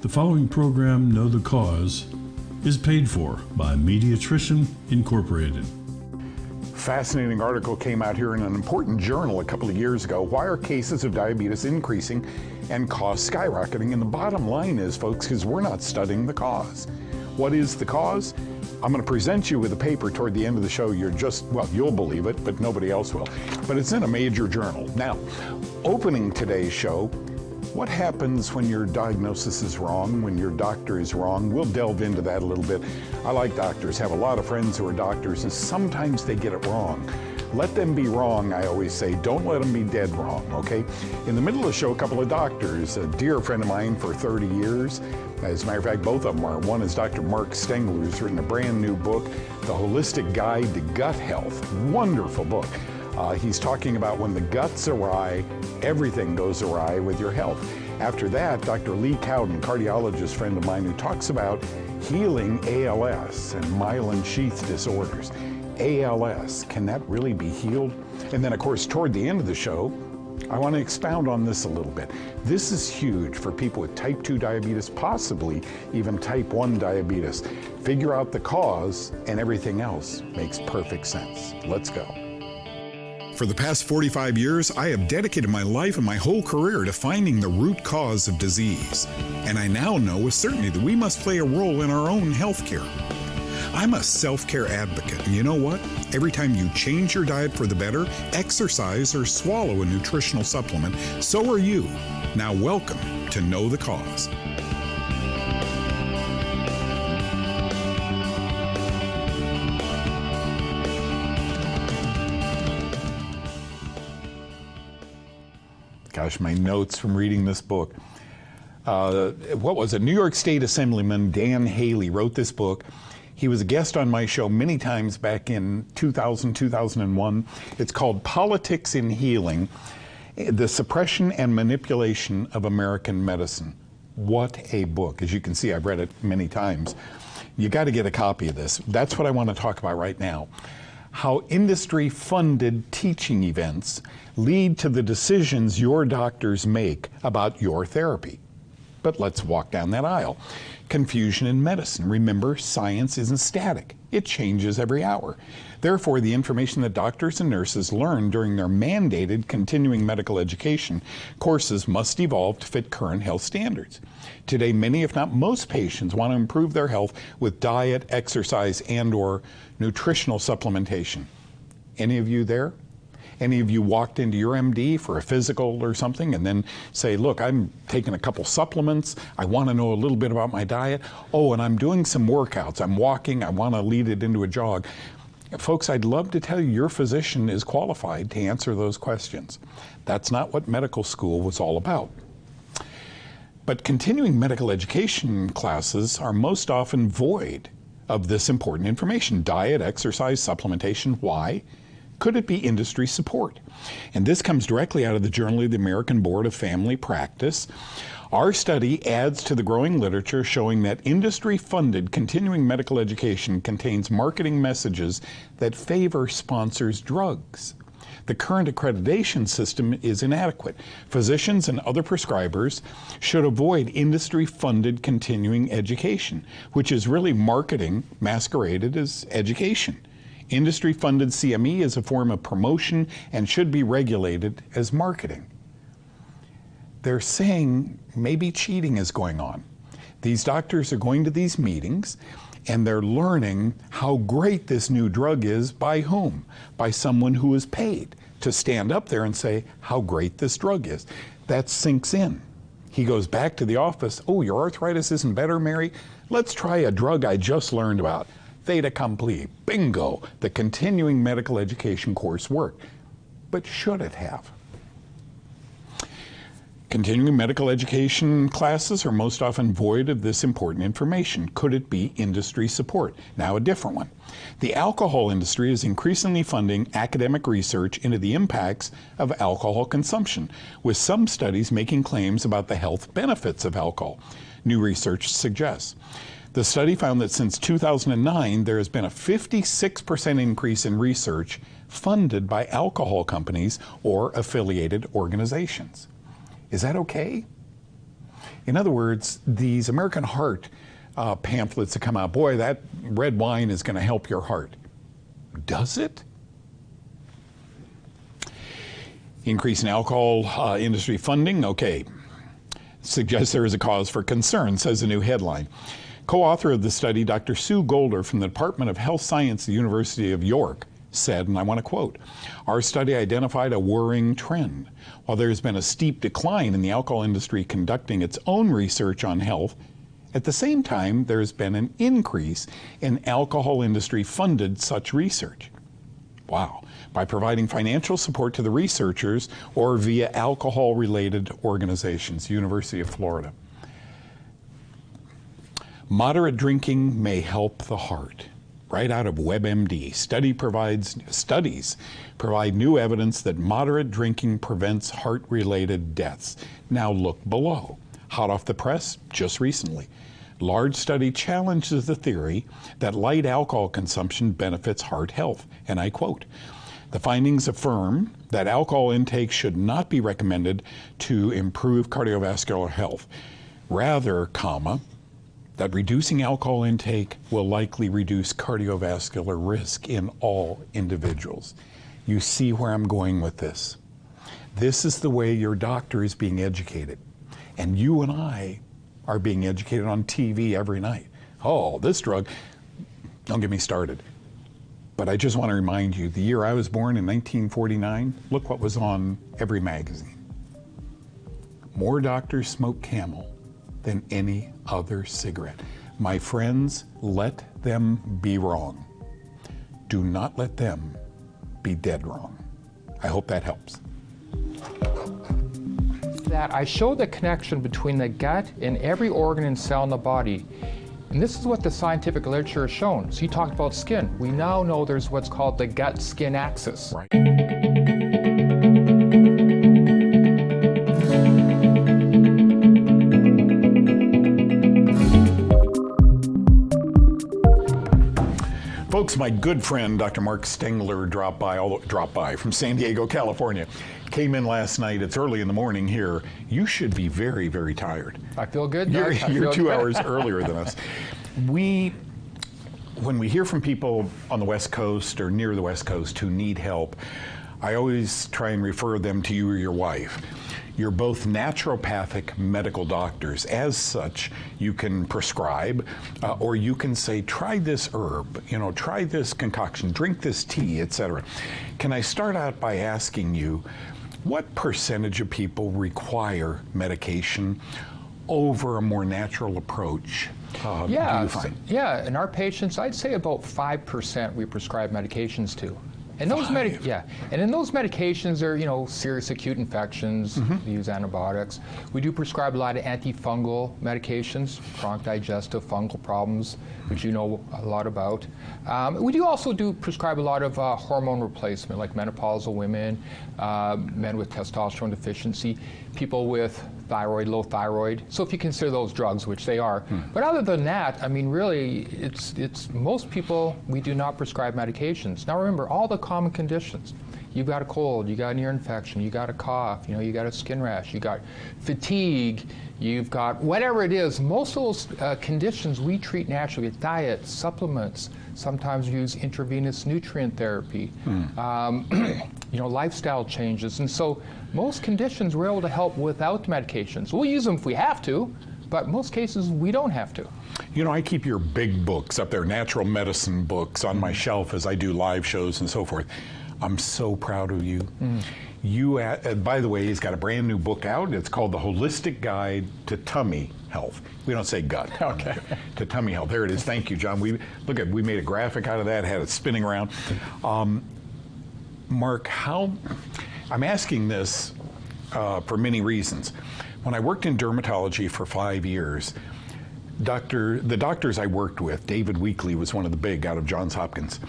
The following program, Know the Cause, is paid for by Mediatrition Incorporated. Fascinating article came out here in an important journal a couple of years ago. Why are cases of diabetes increasing and costs skyrocketing? And the bottom line is, folks, because we're not studying the cause. What is the cause? I'm going to present you with a paper toward the end of the show. You'll believe it, but nobody else will. But it's in a major journal. Now, opening today's show, what happens when your diagnosis is wrong, when your doctor is wrong? We'll delve into that a little bit. I like doctors, have a lot of friends who are doctors, and sometimes they get it wrong. Let them be wrong, I always say. Don't let them be dead wrong, okay? In the middle of the show, a couple of doctors, a dear friend of mine for 30 years. As a matter of fact, both of them are. One is Dr. Mark Stengler, who's written a brand new book, The Holistic Guide to Gut Health. Wonderful book. He's talking about when the gut's awry, everything goes awry with your health. After that, Dr. Lee Cowden, cardiologist friend of mine, who talks about healing ALS and myelin sheath disorders. ALS, can that really be healed? And then, of course, toward the end of the show, I want to expound on this a little bit. This is huge for people with type 2 diabetes, possibly even type 1 diabetes. Figure out the cause, and everything else makes perfect sense. Let's go. For the past 45 years, I have dedicated my life and my whole career to finding the root cause of disease. And I now know with certainty that we must play a role in our own health care. I'm a self-care advocate, and you know what? Every time you change your diet for the better, exercise, or swallow a nutritional supplement, so are you. Now welcome to Know the Cause. Gosh, my notes from reading this book. What was it? New York State Assemblyman Dan Haley wrote this book. He was a guest on my show many times back in 2000, 2001. It's called Politics in Healing, The Suppression and Manipulation of American Medicine. What a book. As you can see, I've read it many times. You got to get a copy of this. That's what I want to talk about right now. How industry-funded teaching events lead to the decisions your doctors make about your therapy. But let's walk down that aisle. Confusion in medicine. Remember, science isn't static. It changes every hour. Therefore, the information that doctors and nurses learn during their mandated continuing medical education courses must evolve to fit current health standards. Today, many, if not most patients, want to improve their health with diet, exercise, and/or nutritional supplementation. Any of you there? Any of you walked into your MD for a physical or something and then say, look, I'm taking a couple supplements. I want to know a little bit about my diet. Oh, and I'm doing some workouts. I'm walking. I want to lead it into a jog. Folks, I'd love to tell you your physician is qualified to answer those questions. That's not what medical school was all about. But continuing medical education classes are most often void of this important information: diet, exercise, supplementation. Why? Could it be industry support? And this comes directly out of the Journal of the American Board of Family Practice. Our study adds to the growing literature showing that industry-funded continuing medical education contains marketing messages that favor sponsors' drugs. The current accreditation system is inadequate. Physicians and other prescribers should avoid industry-funded continuing education, which is really marketing masqueraded as education. Industry-funded CME is a form of promotion and should be regulated as marketing. They're saying maybe cheating is going on. These doctors are going to these meetings and they're learning how great this new drug is by whom? By someone who is paid to stand up there and say how great this drug is. That sinks in. He goes back to the office. Oh, your arthritis isn't better, Mary? Let's try a drug I just learned about. Fait accompli. Bingo. The continuing medical education course worked. But should it have? Continuing medical education classes are most often void of this important information. Could it be industry support? Now a different one. The alcohol industry is increasingly funding academic research into the impacts of alcohol consumption, with some studies making claims about the health benefits of alcohol. New research suggests. The study found that since 2009, there has been a 56% increase in research funded by alcohol companies or affiliated organizations. Is that okay? In other words, these American Heart pamphlets that come out, boy, that red wine is going to help your heart. Does it? Increase in alcohol industry funding, okay. Suggests there is a cause for concern, says a new headline. Co-author of the study, Dr. Sue Golder from the Department of Health Science at the University of York, said, and I want to quote, "Our study identified a worrying trend. While there has been a steep decline in the alcohol industry conducting its own research on health, at the same time, there has been an increase in alcohol industry-funded such research." Wow. By providing financial support to the researchers or via alcohol-related organizations, University of Florida. Moderate drinking may help the heart. Right out of WebMD, studies provide new evidence that moderate drinking prevents heart-related deaths. Now look below. Hot off the press, just recently. Large study challenges the theory that light alcohol consumption benefits heart health, and I quote, "The findings affirm that alcohol intake should not be recommended to improve cardiovascular health. Rather, that reducing alcohol intake will likely reduce cardiovascular risk in all individuals." You see where I'm going with this. This is the way your doctor is being educated. And you and I are being educated on TV every night. Oh, this drug, don't get me started. But I just want to remind you, the year I was born in 1949, look what was on every magazine. More doctors smoke Camel than any other cigarette. My friends, let them be wrong. Do not let them be dead wrong. I hope that helps. That I showed the connection between the gut and every organ and cell in the body. And this is what the scientific literature has shown. So you talked about skin. We now know there's what's called the gut-skin axis. Right. Folks, my good friend, Dr. Mark Stengler, dropped by from San Diego, California. Came in last night. It's early in the morning here. You should be very, very tired. I feel good. You're 2 hours earlier than us. When we hear from people on the West Coast or near the West Coast who need help, I always try and refer them to you or your wife. You're both naturopathic medical doctors. As such, you can prescribe or you can say, try this herb, try this concoction, drink this tea, etc. Can I start out by asking you, what percentage of people require medication over a more natural approach? Do you find? Yeah, in our patients, I'd say about 5% we prescribe medications to. And those and in those medications are, serious acute infections. We use antibiotics. We do prescribe a lot of antifungal medications, chronic digestive fungal problems, which you know a lot about. We do also prescribe a lot of hormone replacement, like menopausal women, men with testosterone deficiency, people with thyroid, low thyroid. So if you consider those drugs, which they are. But other than that, I mean, really, it's most people, we do not prescribe medications. Now remember, all the common conditions. You've got a cold, you got an ear infection, you got a cough, you got a skin rash, you got fatigue, you've got whatever it is. Most of those conditions we treat naturally with diet, supplements. Sometimes we use intravenous nutrient therapy, lifestyle changes. And so most conditions we're able to help without medications. We'll use them if we have to, but most cases we don't have to. I keep your big books up there, natural medicine books, on my shelf as I do live shows and so forth. I'm so proud of you. By the way, he's got a brand new book out. It's called The Holistic Guide to Tummy Health. We don't say gut. Okay. To tummy health. There it is. Thank you, John. We made a graphic out of that, had it spinning around. Mark, I'm asking this for many reasons. When I worked in dermatology for 5 years, the doctors I worked with, David Weekley was one of the big out of Johns Hopkins.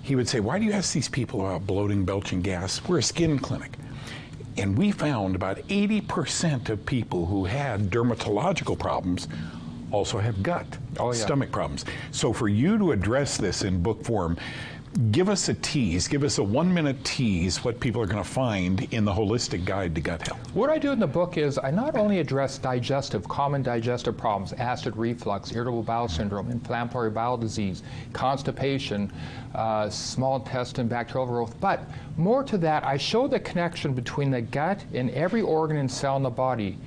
He would say, why do you ask these people about bloating, belching gas? We're a skin clinic. And we found about 80% of people who had dermatological problems also have stomach problems. So for you to address this in book form, Give us a tease, give us a 1-minute tease what people are going to find in the Holistic Guide to Gut Health. What I do in the book is I not only address common digestive problems, acid reflux, irritable bowel syndrome, inflammatory bowel disease, constipation, small intestine bacterial overgrowth, but more to that, I show the connection between the gut and every organ and cell in the body.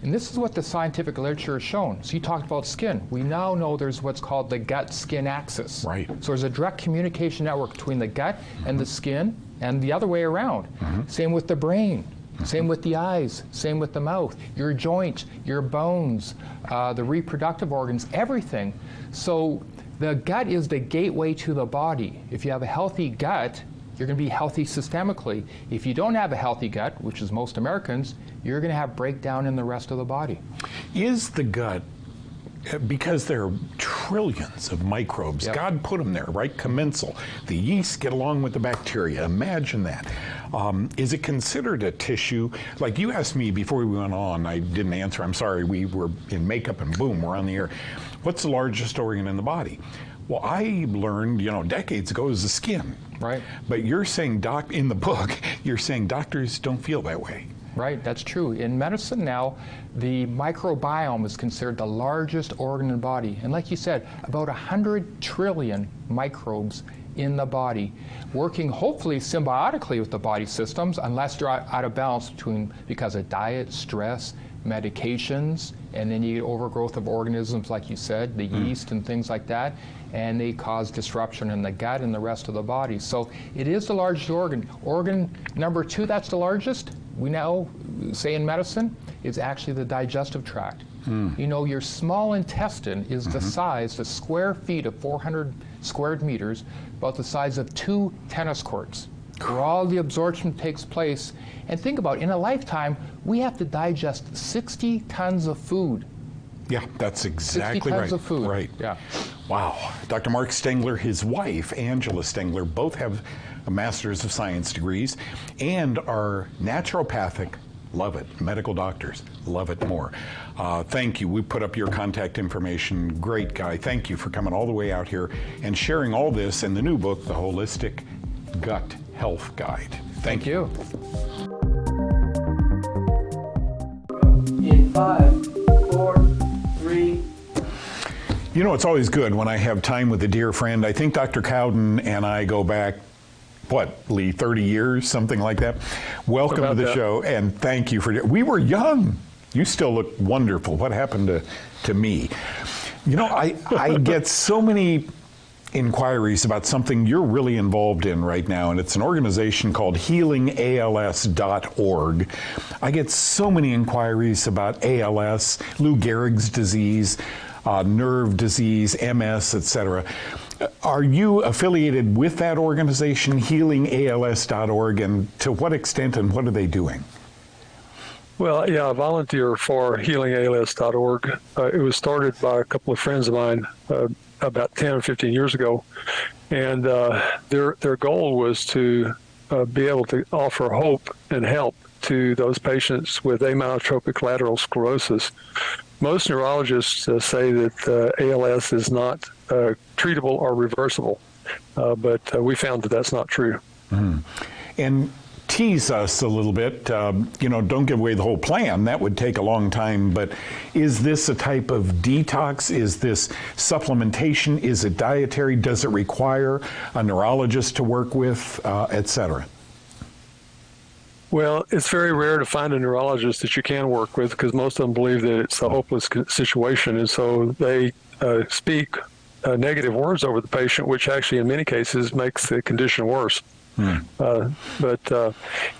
And this is what the scientific literature has shown. So you talked about skin. We now know there's what's called the gut-skin axis. Right. So there's a direct communication network between the gut and the skin and the other way around. Same with the brain. Same with the eyes, same with the mouth, your joints, your bones, the reproductive organs, everything. So the gut is the gateway to the body. If you have a healthy gut, you're going to be healthy systemically. If you don't have a healthy gut, which is most Americans, you're going to have breakdown in the rest of the body. Is the gut, because there are trillions of microbes, Yep. God put them there, right? Commensal. The yeast get along with the bacteria. Imagine that. Is it considered a tissue? Like you asked me before we went on, I didn't answer, I'm sorry, we were in makeup and boom, we're on the air. What's the largest organ in the body? Well, I learned, decades ago, is the skin. Right. But you're saying, in the book, you're saying doctors don't feel that way. Right, that's true. In medicine now, the microbiome is considered the largest organ in the body. And like you said, about 100 trillion microbes in the body, working hopefully symbiotically with the body systems, unless they're out of balance because of diet, stress, medications, and then you get overgrowth of organisms, like you said, the yeast and things like that, and they cause disruption in the gut and the rest of the body. So it is the largest organ. Organ number 2 that's the largest, we now say in medicine, is actually the digestive tract. Your small intestine is the size, the square feet of 400 square meters, about the size of 2 tennis courts, where all the absorption takes place. And think about it, in a lifetime, we have to digest 60 tons of food. Yeah, that's exactly 60 tons right. of food. Right. Yeah. Wow. Dr. Mark Stengler, his wife, Angela Stengler, both have a Master's of Science degrees and are naturopathic, love it, medical doctors, love it more. Thank you. We put up your contact information. Great guy. Thank you for coming all the way out here and sharing all this in the new book, The Holistic Gut Health Guide. Thank you. In 5, 4, 3. It's always good when I have time with a dear friend. I think Dr. Cowden and I go back, Lee, 30 years, something like that. Welcome to the show, and thank you for. We were young. You still look wonderful. What happened to me? I get so many inquiries about something you're really involved in right now, and it's an organization called healingals.org. I get so many inquiries about ALS, Lou Gehrig's disease, nerve disease, MS, etc. Are you affiliated with that organization, healingals.org, and to what extent and what are they doing? Well, yeah, I volunteer for healingals.org. It was started by a couple of friends of mine about 10 or 15 years ago, and their goal was to be able to offer hope and help to those patients with amyotrophic lateral sclerosis. Most neurologists say that ALS is not treatable or reversible, but we found that that's not true. And tease us a little bit, don't give away the whole plan, that would take a long time, but is this a type of detox? Is this supplementation? Is it dietary? Does it require a neurologist to work with, et cetera? Well, it's very rare to find a neurologist that you can work with because most of them believe that it's a hopeless situation, and so they speak negative words over the patient, which actually in many cases makes the condition worse. But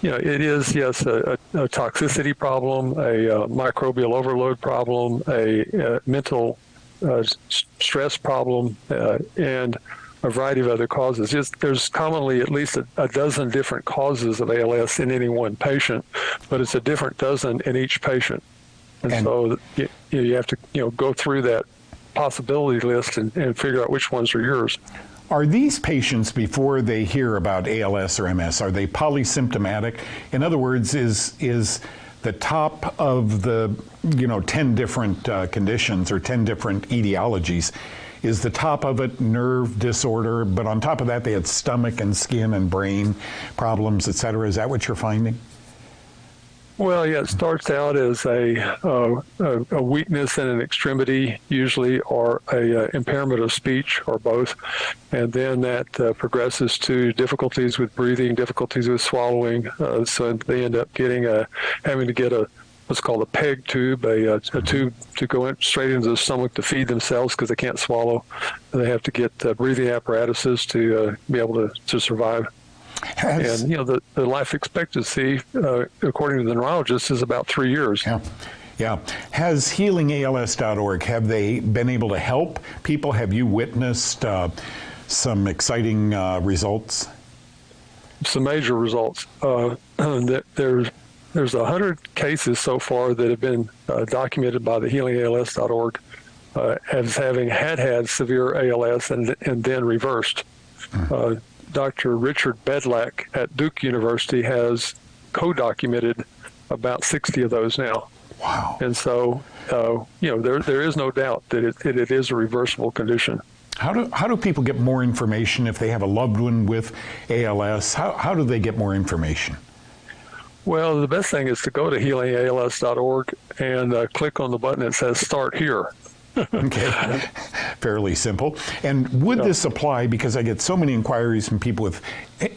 it is, yes, a toxicity problem, a microbial overload problem, a mental stress problem, and a variety of other causes. There's commonly at least a dozen different causes of ALS in any one patient, but it's a different dozen in each patient. And so you have to go through that possibility list and figure out which ones are yours. Are these patients, before they hear about ALS or MS, are they polysymptomatic? In other words, is the top of the 10 different conditions or 10 different etiologies, Is the top of it nerve disorder, but on top of that they had stomach and skin and brain problems, et cetera? Is that what you're finding? Well, yeah, it starts out as a weakness in an extremity, usually, or a impairment of speech, or both, and then that progresses to difficulties with breathing, difficulties with swallowing. So they end up having to get what's called a PEG tube, a tube to go straight into the stomach to feed themselves because they can't swallow. And they have to get breathing apparatuses to be able to survive. And the life expectancy, according to the neurologist, is about 3 years. Yeah. Has healingals.org, have they been able to help people? Have you witnessed some exciting results? Some major results. There's 100 cases so far that have been documented by the healingals.org as having had severe ALS and then reversed. Dr. Richard Bedlack at Duke University has co-documented about 60 of those now. Wow. And so, there is no doubt that it is a reversible condition. How do people get more information if they have a loved one with ALS? How do they get more information? Well, the best thing is to go to healingals.org and click on the button that says Start Here. Okay, fairly simple. And would this apply, because I get so many inquiries from people with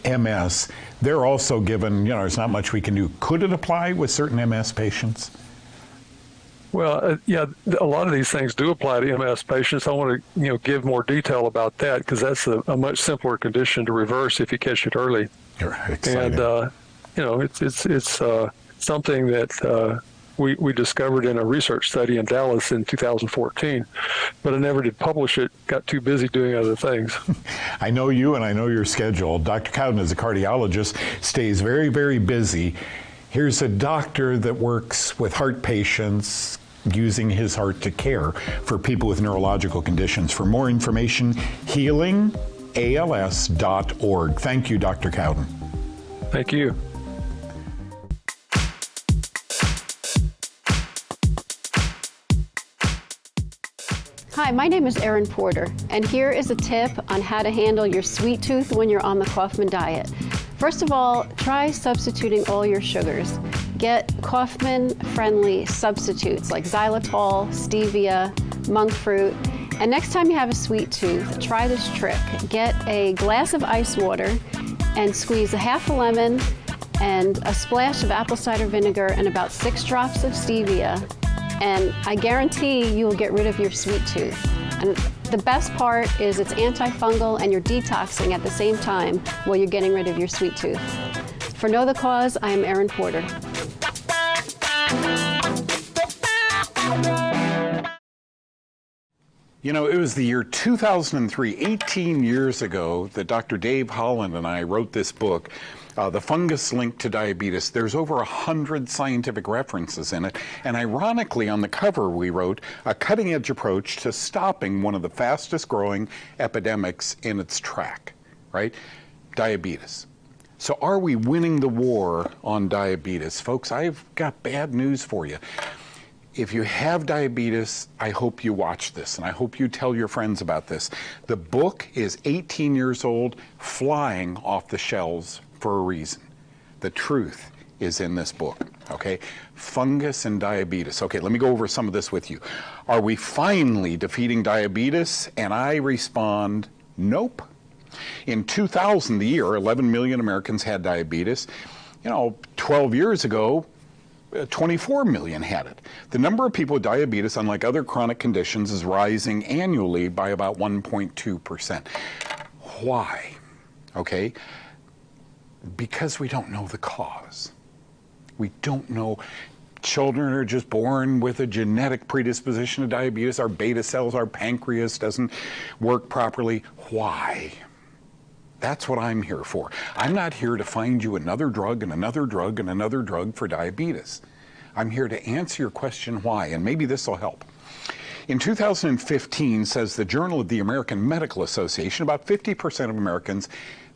MS, they're also given, there's not much we can do. Could it apply with certain MS patients? Well, a lot of these things do apply to MS patients. I want to, give more detail about that because that's a much simpler condition to reverse if you catch it early. You're excited. And, it's something that we discovered in a research study in Dallas in 2014, but I never did publish it, got too busy doing other things. I know you and I know your schedule. Dr. Cowden is a cardiologist, stays very, very busy. Here's a doctor that works with heart patients, using his heart to care for people with neurological conditions. For more information, healingals.org. Thank you, Dr. Cowden. Thank you. Hi, my name is Erin Porter, and here is a tip on how to handle your sweet tooth when you're on the Kaufman diet. First of all, try substituting all your sugars. Get Kaufman-friendly substitutes like xylitol, stevia, monk fruit. And next time you have a sweet tooth, try this trick. Get a glass of ice water and squeeze a half a lemon and a splash of apple cider vinegar and about 6 drops of stevia. And I guarantee you will get rid of your sweet tooth. And the best part is it's antifungal and you're detoxing at the same time while you're getting rid of your sweet tooth. For Know the Cause, I am Erin Porter. It was the year 2003, 18 years ago, that Dr. Dave Holland and I wrote this book, The Fungus Linked to Diabetes. There's over 100 scientific references in it, and ironically on the cover we wrote, a cutting-edge approach to stopping one of the fastest growing epidemics in its track, right? Diabetes. So are we winning the war on diabetes? Folks, I've got bad news for you. If you have diabetes, I hope you watch this, and I hope you tell your friends about this. The book is 18 years old, flying off the shelves for a reason. The truth is in this book, okay? Fungus and diabetes. Okay, let me go over some of this with you. Are we finally defeating diabetes? And I respond, nope. In 2000, the year, 11 million Americans had diabetes. 12 years ago, 24 million had it. The number of people with diabetes, unlike other chronic conditions, is rising annually by about 1.2%. Why? Okay? Because we don't know the cause. We don't know. Children are just born with a genetic predisposition to diabetes. Our beta cells, our pancreas doesn't work properly. Why? That's what I'm here for. I'm not here to find you another drug and another drug and another drug for diabetes. I'm here to answer your question why, and maybe this will help. In 2015, says the Journal of the American Medical Association, about 50% of Americans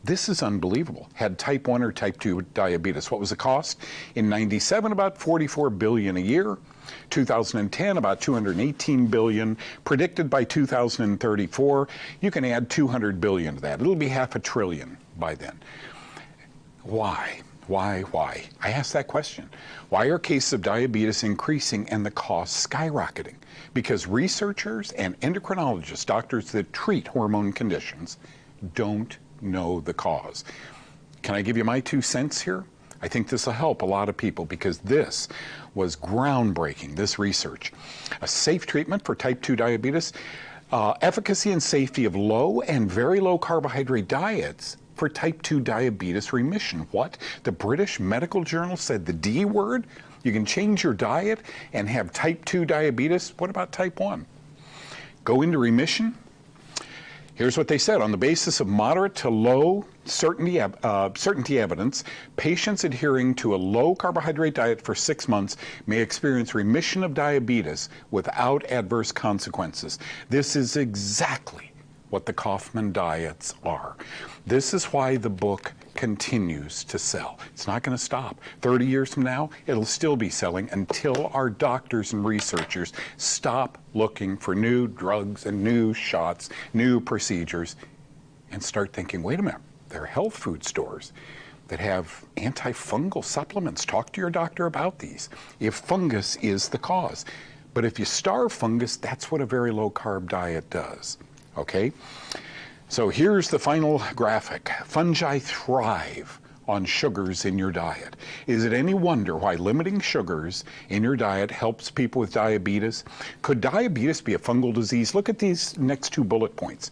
This is unbelievable. Had type 1 or type 2 diabetes. What was the cost? In 97, about $44 billion a year. 2010, about $218 billion. Predicted by 2034, you can add $200 billion to that. It'll be $500 billion by then. Why? Why? I ask that question. Why are cases of diabetes increasing and the costs skyrocketing? Because researchers and endocrinologists, doctors that treat hormone conditions, don't know the cause. Can I give you my 2 cents here? I think this will help a lot of people because this was groundbreaking, this research. A safe treatment for type 2 diabetes, efficacy and safety of low and very low carbohydrate diets for type 2 diabetes remission. What? The British Medical Journal said the D word? You can change your diet and have type 2 diabetes? What about type 1? Go into remission? Here's what they said. On the basis of moderate to low certainty evidence, patients adhering to a low carbohydrate diet for 6 months may experience remission of diabetes without adverse consequences. This is exactly what the Kaufman diets are. This is why the book continues to sell. It's not going to stop. 30 years from now, it'll still be selling until our doctors and researchers stop looking for new drugs and new shots, new procedures, and start thinking, wait a minute, there are health food stores that have antifungal supplements. Talk to your doctor about these if fungus is the cause. But if you starve fungus, that's what a very low carb diet does. Okay? So here's the final graphic. Fungi thrive on sugars in your diet. Is it any wonder why limiting sugars in your diet helps people with diabetes? Could diabetes be a fungal disease? Look at these next 2 bullet points.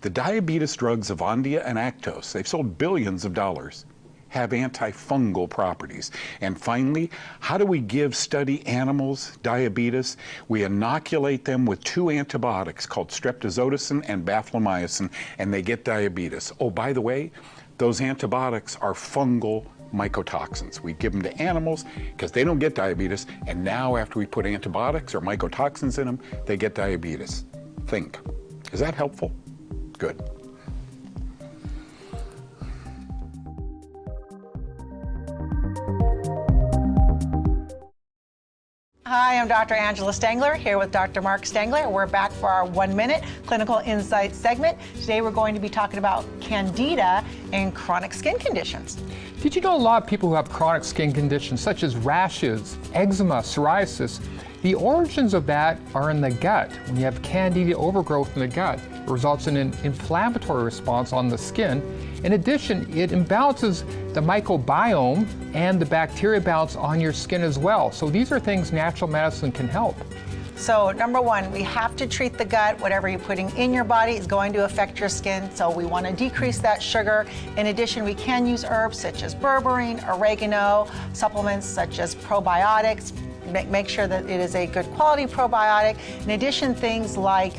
The diabetes drugs Avandia and Actos, they've sold billions of dollars, have antifungal properties. And finally, how do we give study animals diabetes? We inoculate them with 2 antibiotics called streptozotocin and baflomycin, and they get diabetes. Oh, by the way, those antibiotics are fungal mycotoxins. We give them to animals because they don't get diabetes, and now after we put antibiotics or mycotoxins in them, they get diabetes. Think. Is that helpful? Good. Hi, I'm Dr. Angela Stengler here with Dr. Mark Stengler. We're back for our 1-minute clinical insight segment. Today we're going to be talking about candida and chronic skin conditions. Did you know a lot of people who have chronic skin conditions such as rashes, eczema, psoriasis, the origins of that are in the gut. When you have candida overgrowth in the gut, it results in an inflammatory response on the skin. In addition, it imbalances the microbiome and the bacteria balance on your skin as well. So these are things natural medicine can help. So number 1, we have to treat the gut. Whatever you're putting in your body is going to affect your skin, so we want to decrease that sugar. In addition, we can use herbs such as berberine, oregano, supplements such as probiotics. Make sure that it is a good quality probiotic. In addition, things like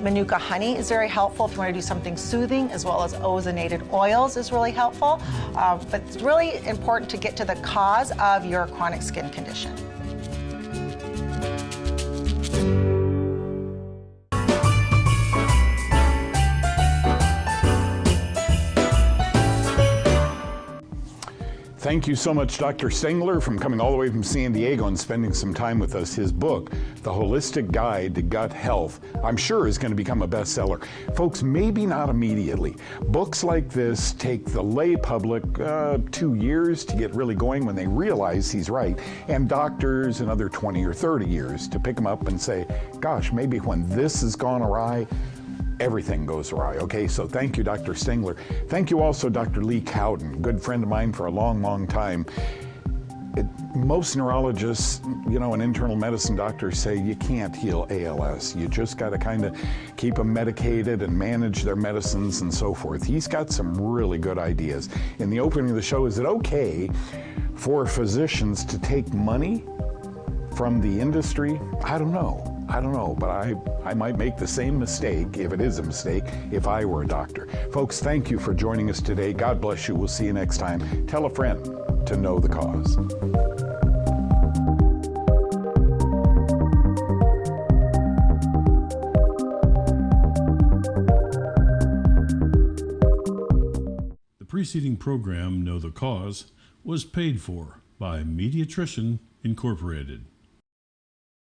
Manuka honey is very helpful if you want to do something soothing, as well as ozonated oils is really helpful. But it's really important to get to the cause of your chronic skin condition. Thank you so much, Dr. Stengler, from coming all the way from San Diego and spending some time with us. His book, The Holistic Guide to Gut Health, I'm sure is going to become a bestseller. Folks, maybe not immediately. Books like this take the lay public 2 years to get really going when they realize he's right, and doctors another 20 or 30 years to pick them up and say, gosh, maybe when this has gone awry, everything goes awry. Okay, so thank you, Dr. Stengler. Thank you also, Dr. Lee Cowden, good friend of mine for a long, long time. Most neurologists, and internal medicine doctors say you can't heal ALS. You just got to kind of keep them medicated and manage their medicines and so forth. He's got some really good ideas. In the opening of the show, is it okay for physicians to take money from the industry? I don't know, but I might make the same mistake, if it is a mistake, if I were a doctor. Folks, thank you for joining us today. God bless you. We'll see you next time. Tell a friend to know the cause. preceding program, Know the Cause, was paid for by Mediatrition Incorporated.